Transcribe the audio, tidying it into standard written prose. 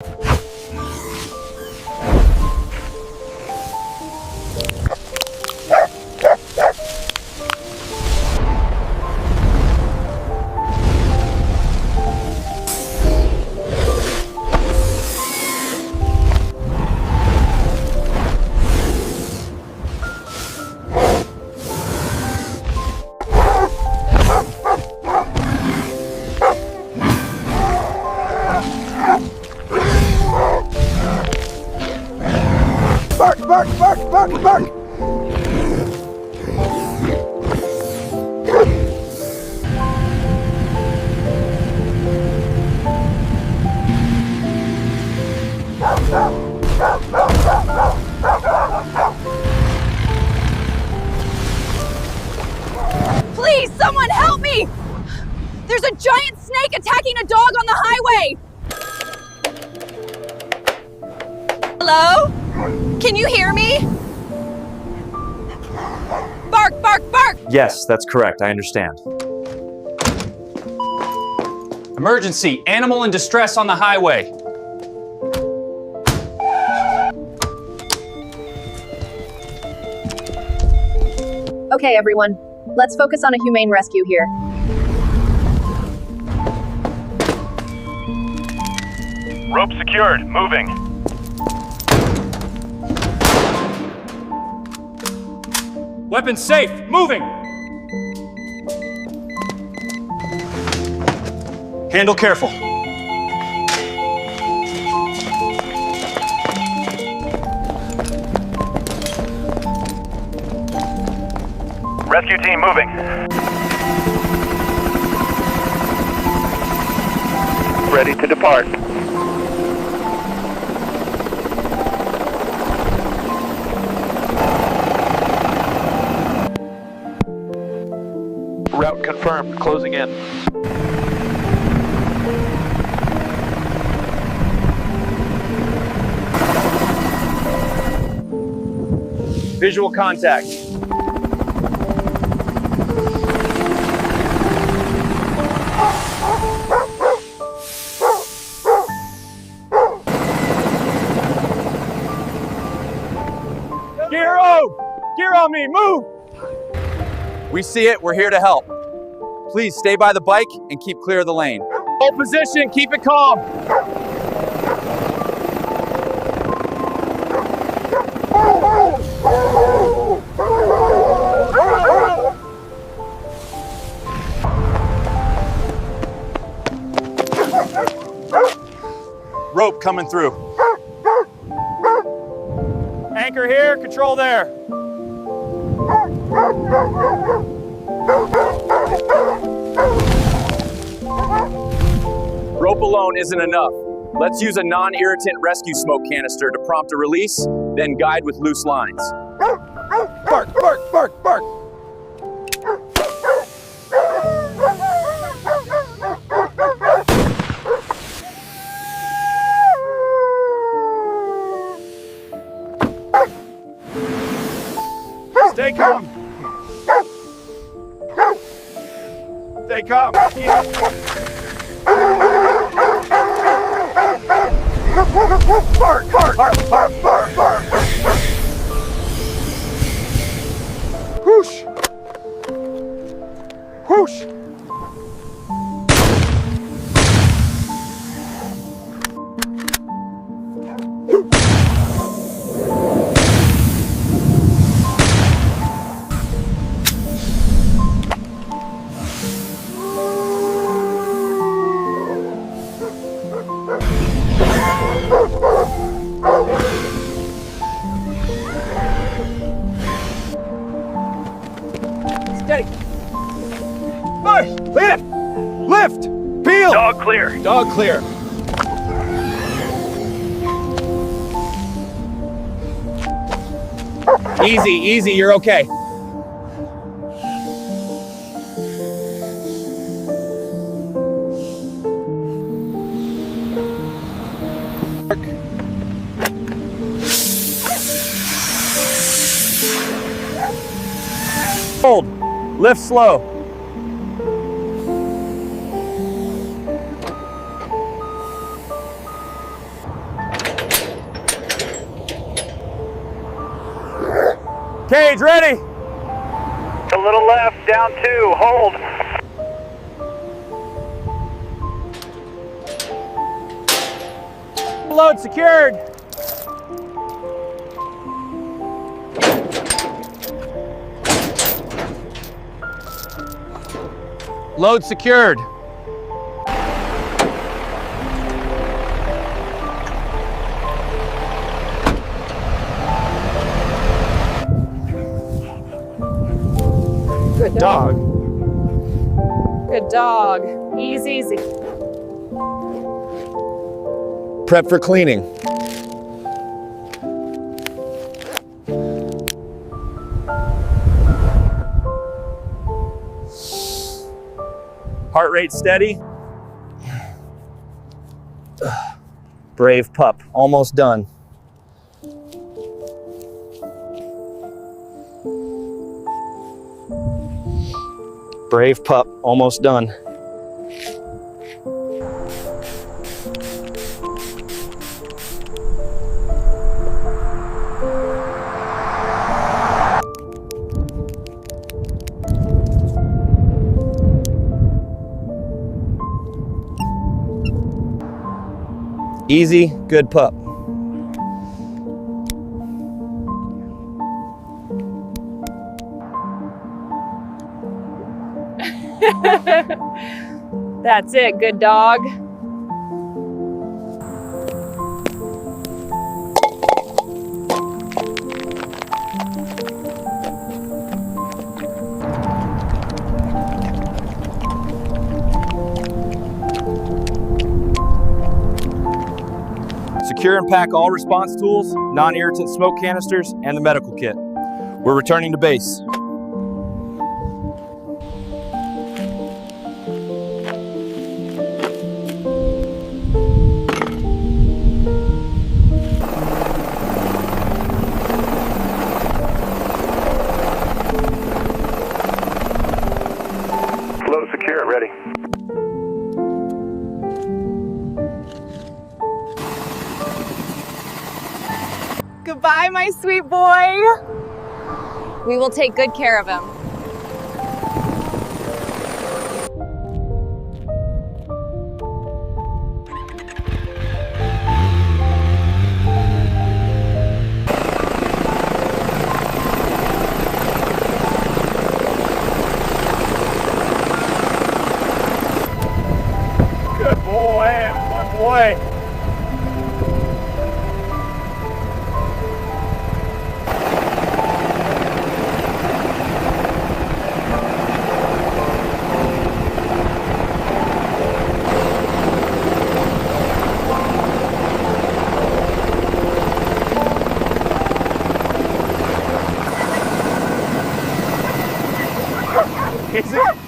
Bark! Please, someone help me! There's a giant snake attacking a dog on the highway! Hello? Can you hear me? Bark, bark, bark! Yes, that's correct. I understand. Emergency! Animal in distress on the highway. Okay, everyone. Let's focus on a humane rescue here. Rope secured. Moving. Weapons safe! Moving! Handle careful. Rescue team moving. Ready to depart. Route confirmed. Closing in. Visual contact. Gear on me, move! We see it. We're here to help. Please stay by the bike and keep clear of the lane. Hold position, keep it calm. Rope coming through. Anchor here, control there. Rope alone isn't enough. Let's use a non-irritant rescue smoke canister to prompt a release, then guide with loose lines. Bark, bark, bark, bark! Stay calm. Stay calm. Bark, bark, bark, bark, bark, bark! Whoosh! Whoosh! Steady. Push! Lift! Lift! Peel! Dog clear. Dog clear. Easy, easy, you're okay. Hold. Lift slow. Cage ready. A little left, down 2, hold. Load secured. Load secured. Good Dog. Good dog. Easy. Prep for cleaning. Heart rate steady. Brave pup, almost done. Brave pup, almost done. Easy, good pup. That's it, good dog. Secure and pack all response tools, non-irritant smoke canisters, and the medical kit. We're returning to base. Load secure, ready. Goodbye, my sweet boy. We will take good care of him. Good boy, good boy. Is it?